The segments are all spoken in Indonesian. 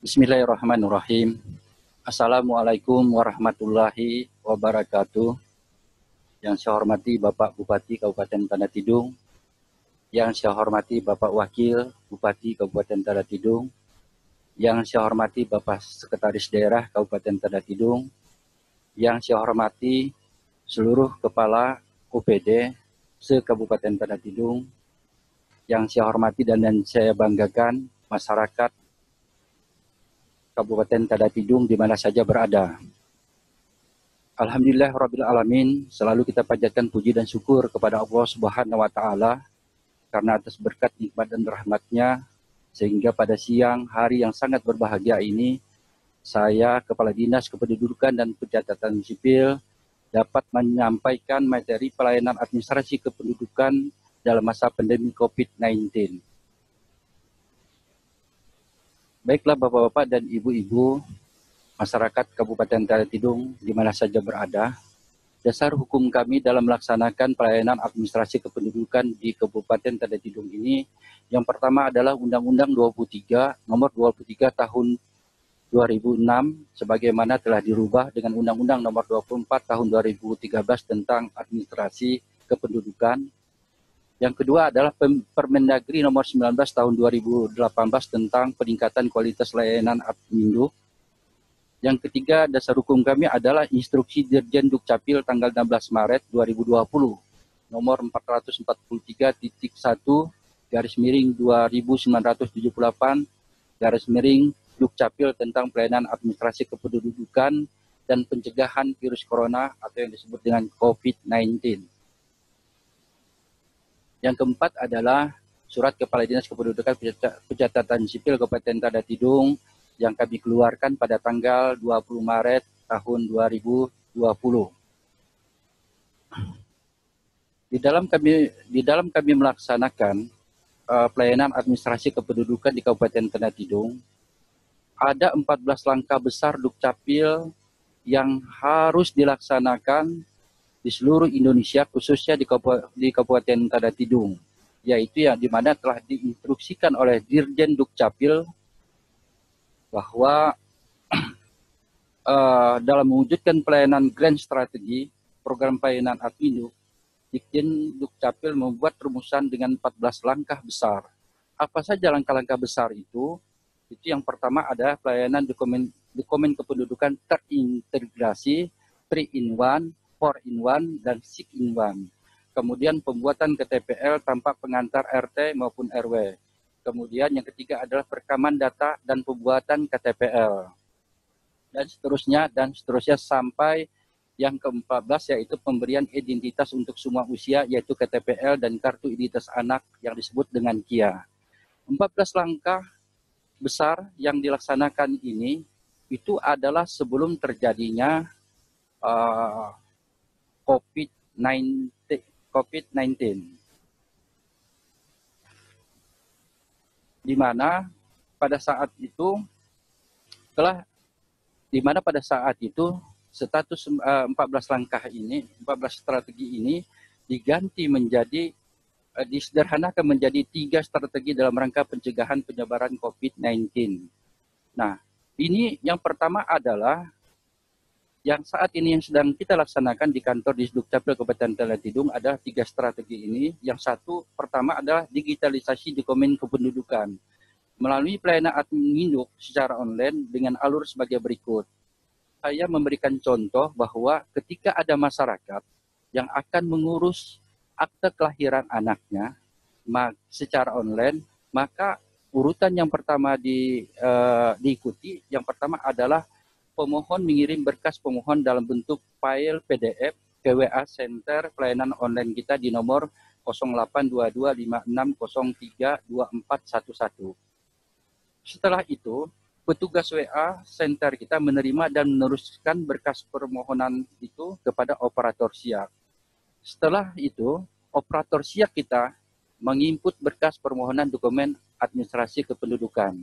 Bismillahirrahmanirrahim. Assalamualaikum warahmatullahi wabarakatuh. Yang saya hormati Bapak Bupati Kabupaten Tanah Tidung, yang saya hormati Bapak Wakil Bupati Kabupaten Tanah Tidung, yang saya hormati Bapak Sekretaris Daerah Kabupaten Tanah Tidung, yang saya hormati seluruh Kepala OPD se-Kabupaten Tanah Tidung, yang saya hormati dan saya banggakan masyarakat Kabupaten Tanah Tidung di mana saja berada. Alhamdulillah Rabbil Alamin, selalu kita panjatkan puji dan syukur kepada Allah Subhanahu wa Ta'ala karena atas berkat nikmat dan rahmatnya, sehingga pada siang hari yang sangat berbahagia ini, saya Kepala Dinas Kependudukan dan Pencatatan Sipil dapat menyampaikan materi pelayanan administrasi kependudukan dalam masa pandemi COVID-19. Baiklah Bapak-Bapak dan Ibu-Ibu, masyarakat Kabupaten Tanah Tidung di mana saja berada, dasar hukum kami dalam melaksanakan pelayanan administrasi kependudukan di Kabupaten Tanah Tidung ini, yang pertama adalah Undang-Undang 23 Nomor 23 Tahun 2006 sebagaimana telah dirubah dengan Undang-Undang Nomor 24 Tahun 2013 tentang administrasi kependudukan. Yang kedua adalah Permendagri Nomor 19 Tahun 2018 tentang peningkatan kualitas layanan Admindu. Yang ketiga, dasar hukum kami adalah Instruksi Dirjen Dukcapil tanggal 16 Maret 2020 Nomor 443/2978 Dukcapil tentang pelayanan administrasi kependudukan dan pencegahan virus corona atau yang disebut dengan COVID-19. Yang keempat adalah Surat Kepala Dinas Kependudukan Pencatatan Sipil Kabupaten Tanah Tidung yang kami keluarkan pada tanggal 20 Maret tahun 2020. Di dalam kami melaksanakan pelayanan administrasi kependudukan di Kabupaten Tanah Tidung, ada 14 langkah besar Dukcapil yang harus dilaksanakan di seluruh Indonesia, khususnya di Kabupaten Tanah Tidung, yaitu yang dimana telah diinstruksikan oleh Dirjen Dukcapil bahwa dalam mewujudkan pelayanan Grand Strategi Program Pelayanan Admindu, Dirjen Dukcapil membuat rumusan dengan 14 langkah besar. Apa saja langkah-langkah besar itu? Itu yang pertama ada pelayanan dokumen kependudukan terintegrasi 3-in-1, 4-in-1, dan 6-in-1. Kemudian pembuatan KTPL tanpa pengantar RT maupun RW. Kemudian yang ketiga adalah perekaman data dan pembuatan KTPL. Dan seterusnya sampai yang ke-14 yaitu pemberian identitas untuk semua usia yaitu KTPL dan kartu identitas anak yang disebut dengan KIA. 14 langkah besar yang dilaksanakan ini itu adalah sebelum terjadinya COVID-19, di mana pada saat itu status 14 langkah ini, 14 strategi ini diganti menjadi disederhanakan menjadi 3 strategi dalam rangka pencegahan penyebaran COVID-19. Nah, ini yang pertama adalah yang saat ini yang sedang kita laksanakan di kantor di Dukcapil Kabupaten Tanah Tidung adalah 3 strategi ini. Yang satu pertama adalah digitalisasi dokumen kependudukan melalui pelayanan Admindu secara online dengan alur sebagai berikut. Saya memberikan contoh bahwa ketika ada masyarakat yang akan mengurus akte kelahiran anaknya secara online, maka urutan yang pertama diikuti. Yang pertama adalah pemohon mengirim berkas pemohon dalam bentuk file PDF ke WA Center pelayanan online kita di nomor 082256032411. Setelah itu, petugas WA Center kita menerima dan meneruskan berkas permohonan itu kepada operator siak. Setelah itu, operator siak kita menginput berkas permohonan dokumen administrasi kependudukan.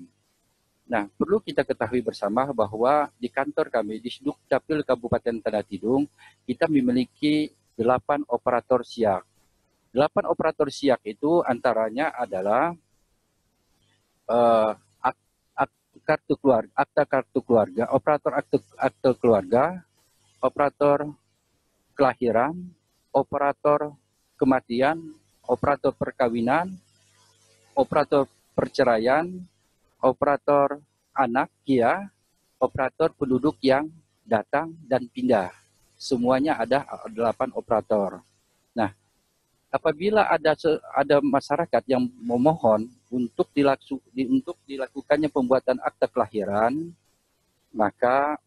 Nah, perlu kita ketahui bersama bahwa di kantor kami di Dukcapil Kabupaten Tanah Tidung, kita memiliki 8 operator siak. 8 operator siak itu antaranya adalah kartu keluarga, akta kartu keluarga, operator akte keluarga, operator kelahiran, operator kematian, operator perkawinan, operator perceraian, operator anak, ya, operator penduduk yang datang dan pindah. Semuanya ada 8 operator. Nah, apabila ada masyarakat yang memohon untuk dilakukannya pembuatan akta kelahiran, maka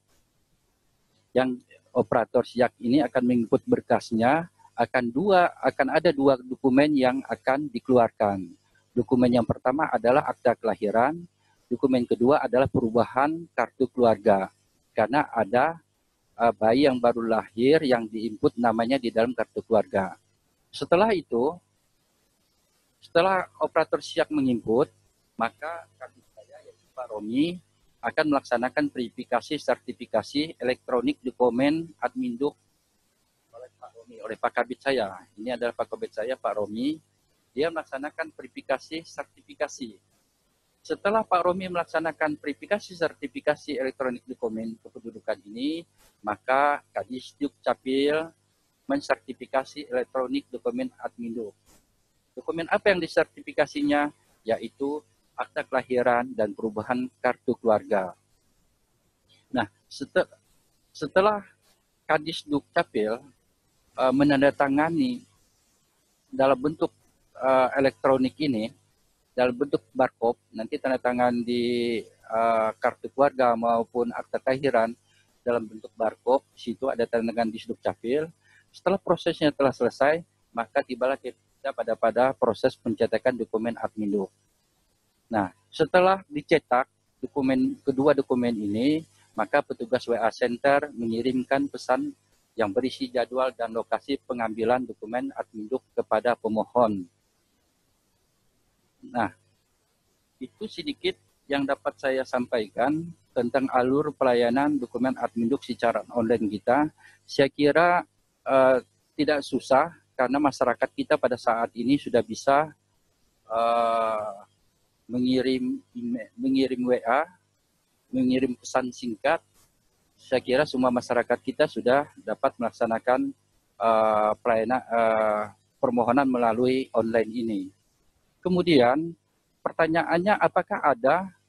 yang operator SIAK ini akan menginput berkasnya, akan ada 2 dokumen yang akan dikeluarkan. Dokumen yang pertama adalah akta kelahiran, dokumen kedua adalah perubahan kartu keluarga. Karena ada bayi yang baru lahir yang diinput namanya di dalam kartu keluarga. Setelah itu, setelah operator SIAK menginput, maka kami saya, yaitu Pak Romi, akan melaksanakan verifikasi sertifikasi elektronik dokumen Adminduk oleh Pak Romi, oleh Pak Kabid saya. Ini adalah Pak Kabid saya, Pak Romi. Dia melaksanakan verifikasi sertifikasi. Setelah Pak Romi melaksanakan verifikasi sertifikasi elektronik dokumen kependudukan ini, maka Kadisduk Capil mensertifikasi elektronik dokumen Adminduk. Dokumen apa yang disertifikasinya? Yaitu akta kelahiran dan perubahan kartu keluarga. Nah, setelah Kadisduk Capil menandatangani dalam bentuk elektronik ini, dalam bentuk barcode, nanti tanda tangan di kartu keluarga maupun akta kelahiran dalam bentuk barcode, situ ada tanda tangan Disduk Capil. Setelah prosesnya telah selesai, maka tibalah kita pada proses pencetakan dokumen Adminduk. Nah, setelah dicetak kedua dokumen ini, maka petugas WA Center mengirimkan pesan yang berisi jadwal dan lokasi pengambilan dokumen Adminduk kepada pemohon. Nah, itu sedikit yang dapat saya sampaikan tentang alur pelayanan dokumen Adminduk secara online kita. Saya kira tidak susah karena masyarakat kita pada saat ini sudah bisa mengirim WA, mengirim pesan singkat. Saya kira semua masyarakat kita sudah dapat melaksanakan pelayanan permohonan melalui online ini. Kemudian pertanyaannya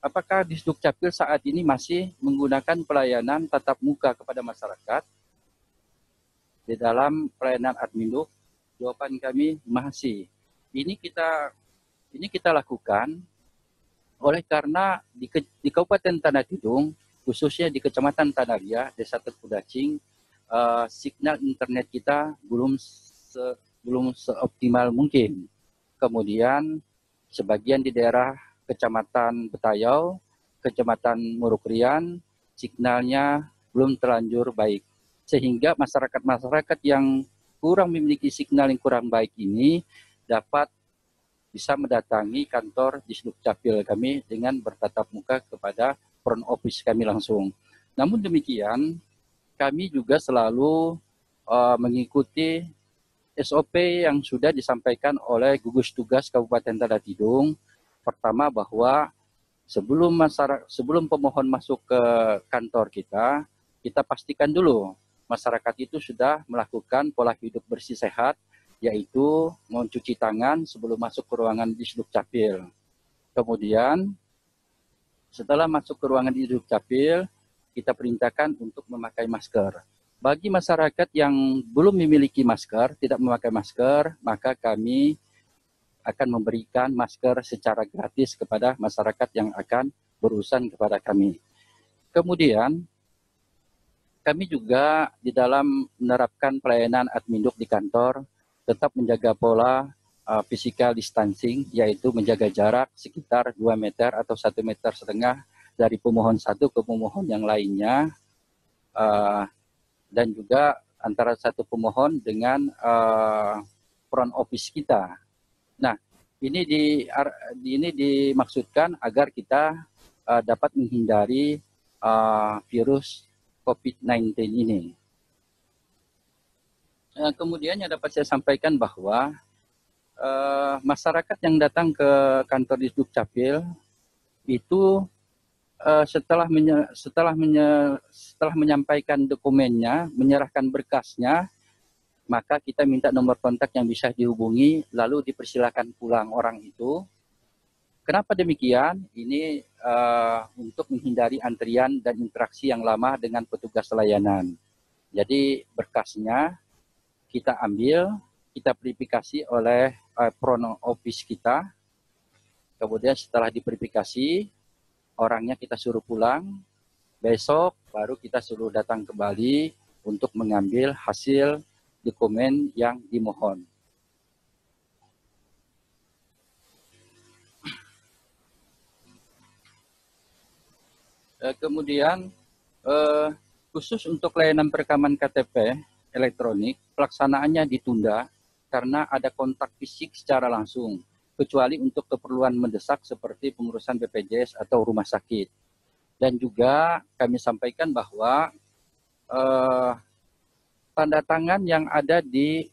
apakah Disduk Capil saat ini masih menggunakan pelayanan tatap muka kepada masyarakat di dalam pelayanan Adminduk? Jawaban kami masih. Ini kita lakukan oleh karena di Kabupaten Tanah Tidung, khususnya di Kecamatan Tanaria, Desa Tekudacing, signal internet kita belum seoptimal mungkin. Kemudian sebagian di daerah Kecamatan Betayau, Kecamatan Murukrian, signalnya belum terlanjur baik. Sehingga masyarakat yang kurang memiliki signal yang kurang baik ini dapat bisa mendatangi kantor Disduk Capil kami dengan bertatap muka kepada front office kami langsung. Namun demikian, kami juga selalu mengikuti SOP yang sudah disampaikan oleh gugus tugas Kabupaten Tanah Tidung. Pertama, bahwa sebelum pemohon masuk ke kantor kita pastikan dulu masyarakat itu sudah melakukan pola hidup bersih sehat, yaitu mencuci tangan sebelum masuk ke ruangan Disduk Capil. Kemudian setelah masuk ke ruangan Disduk Capil, kita perintahkan untuk memakai masker. Bagi masyarakat yang belum memiliki masker, tidak memakai masker, maka kami akan memberikan masker secara gratis kepada masyarakat yang akan berurusan kepada kami. Kemudian, kami juga di dalam menerapkan pelayanan Adminduk di kantor, tetap menjaga pola physical distancing, yaitu menjaga jarak sekitar 2 meter atau 1,5 meter dari pemohon satu ke pemohon yang lainnya, dan juga antara satu pemohon dengan front office kita. Nah, ini dimaksudkan agar kita dapat menghindari virus COVID-19 ini. Kemudian yang dapat saya sampaikan bahwa masyarakat yang datang ke kantor Disduk Capil itu setelah menyampaikan dokumennya, menyerahkan berkasnya, maka kita minta nomor kontak yang bisa dihubungi, lalu dipersilakan pulang orang itu. Kenapa demikian? Ini untuk menghindari antrian dan interaksi yang lama dengan petugas layanan. Jadi berkasnya kita ambil, kita verifikasi oleh front office kita. Kemudian setelah diverifikasi, orangnya kita suruh pulang. Besok baru kita suruh datang kembali untuk mengambil hasil dokumen yang dimohon. Kemudian khusus untuk layanan perekaman KTP elektronik, pelaksanaannya ditunda karena ada kontak fisik secara langsung, kecuali untuk keperluan mendesak seperti pengurusan BPJS atau rumah sakit. Dan juga kami sampaikan bahwa tanda tangan yang ada di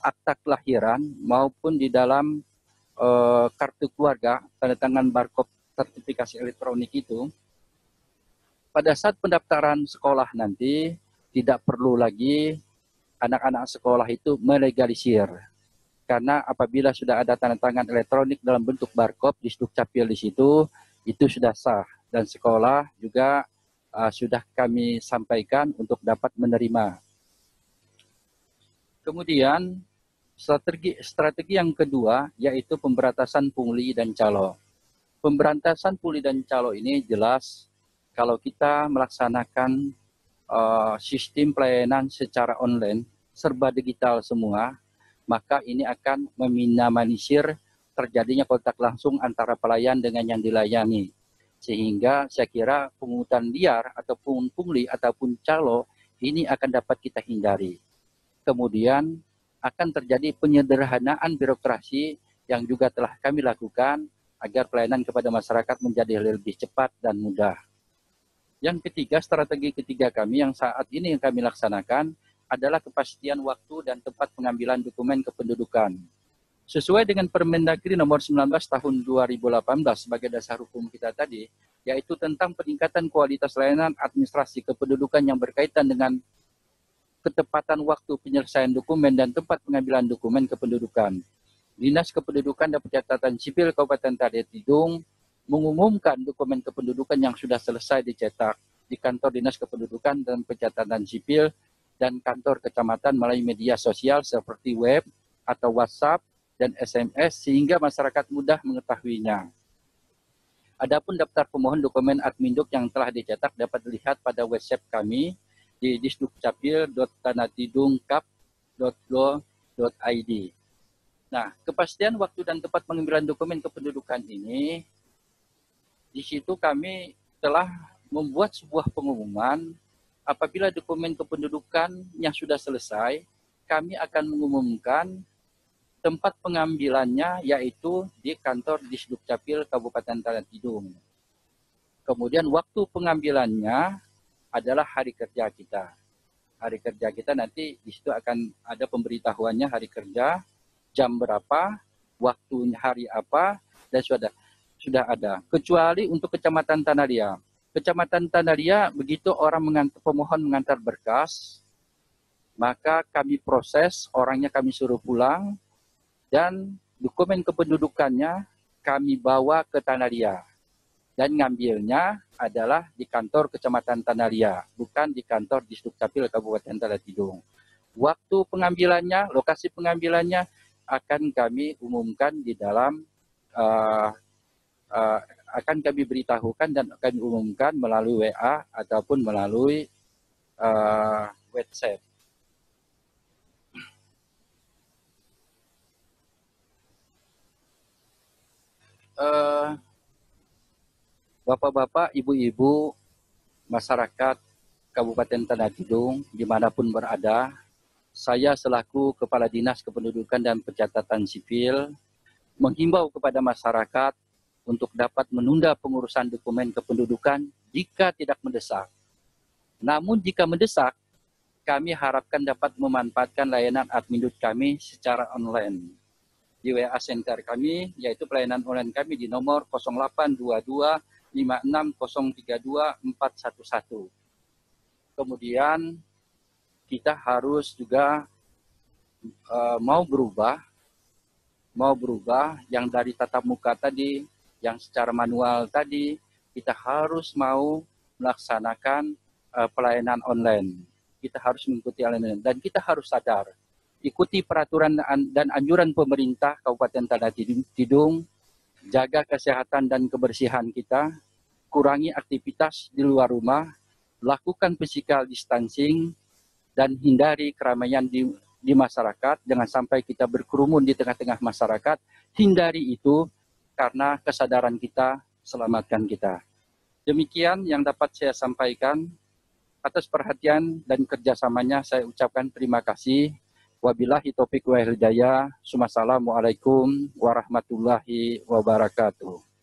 akta kelahiran maupun di dalam kartu keluarga, tanda tangan barcode sertifikasi elektronik itu, pada saat pendaftaran sekolah nanti tidak perlu lagi anak-anak sekolah itu melegalisir. Karena apabila sudah ada tanda tangan elektronik dalam bentuk barcode di Sdukcapil di situ, itu sudah sah. Dan sekolah juga sudah kami sampaikan untuk dapat menerima. Kemudian strategi yang kedua yaitu pemberantasan pungli dan calo. Pemberantasan pungli dan calo ini jelas kalau kita melaksanakan sistem pelayanan secara online, serba digital semua, maka ini akan meminimalisir terjadinya kontak langsung antara pelayan dengan yang dilayani. Sehingga saya kira pungutan liar ataupun pungli ataupun calo ini akan dapat kita hindari. Kemudian akan terjadi penyederhanaan birokrasi yang juga telah kami lakukan agar pelayanan kepada masyarakat menjadi lebih cepat dan mudah. Yang ketiga, strategi ketiga kami yang saat ini yang kami laksanakan adalah kepastian waktu dan tempat pengambilan dokumen kependudukan. Sesuai dengan Permendagri nomor 19 tahun 2018 sebagai dasar hukum kita tadi, yaitu tentang peningkatan kualitas layanan administrasi kependudukan yang berkaitan dengan ketepatan waktu penyelesaian dokumen dan tempat pengambilan dokumen kependudukan. Dinas Kependudukan dan Pencatatan Sipil Kabupaten Tadatidung mengumumkan dokumen kependudukan yang sudah selesai dicetak di kantor Dinas Kependudukan dan Pencatatan Sipil dan kantor kecamatan melalui media sosial seperti web atau WhatsApp dan SMS sehingga masyarakat mudah mengetahuinya. Adapun daftar pemohon dokumen Adminduk yang telah dicetak dapat dilihat pada website kami di disdukcapil.tanatidungkap.go.id. Nah, kepastian waktu dan tempat pengambilan dokumen kependudukan ini, di situ kami telah membuat sebuah pengumuman apabila dokumen kependudukan yang sudah selesai, kami akan mengumumkan tempat pengambilannya yaitu di kantor Disdukcapil Kabupaten Tadatidung. Kemudian waktu pengambilannya adalah hari kerja kita. Hari kerja kita nanti di situ akan ada pemberitahuannya hari kerja, jam berapa, waktunya hari apa, dan sudah ada. Kecuali untuk Kecamatan Tanalia. Kecamatan Tanalia, begitu orang pemohon mengantar berkas, maka kami proses, orangnya kami suruh pulang, dan dokumen kependudukannya kami bawa ke Tanalia. Dan ngambilnya adalah di kantor Kecamatan Tanalia, bukan di kantor Disdukcapil Kabupaten Tadatidung. Waktu pengambilannya, lokasi pengambilannya akan kami umumkan di dalam akan kami beritahukan dan kami umumkan melalui WA ataupun melalui website. Bapak-bapak, ibu-ibu, masyarakat Kabupaten Tadatidung dimanapun berada, saya selaku Kepala Dinas Kependudukan dan Pencatatan Sipil menghimbau kepada masyarakat untuk dapat menunda pengurusan dokumen kependudukan jika tidak mendesak. Namun jika mendesak, kami harapkan dapat memanfaatkan layanan Adminduk kami secara online. Di WA Center kami, yaitu pelayanan online kami di nomor 0822 56032 Kemudian kita harus juga mau berubah yang dari tatap muka tadi, yang secara manual tadi, kita harus mau melaksanakan pelayanan online. Kita harus mengikuti online dan kita harus sadar, ikuti peraturan dan anjuran pemerintah Kabupaten Tanah Tidung, jaga kesehatan dan kebersihan kita, kurangi aktivitas di luar rumah, lakukan physical distancing, dan hindari keramaian di masyarakat. Jangan sampai kita berkerumun di tengah-tengah masyarakat. Hindari itu karena kesadaran kita, selamatkan kita. Demikian yang dapat saya sampaikan. Atas perhatian dan kerjasamanya saya ucapkan terima kasih. Wabillahi taufiq wal hidayah. Wassalamualaikum warahmatullahi wabarakatuh.